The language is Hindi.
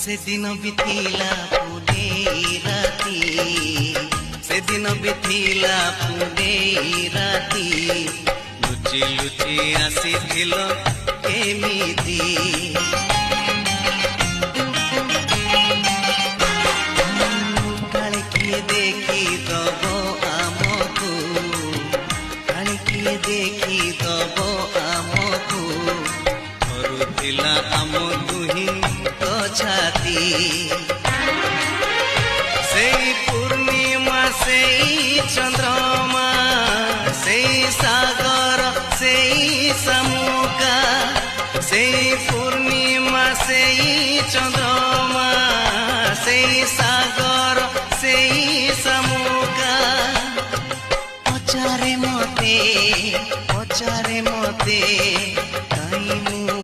दिन बिथिला पुणे राती से दिन बिथिला पुणे राती लुचि लुचि आसीथिल केमिति काले किए देखी दबो आमकु काले किए देखी दबो आमकु करुथिला आम दुही तो छाती से पूर्णिमा से चंद्रमा से सागर से समुका से पूर्णिमा से चंद्र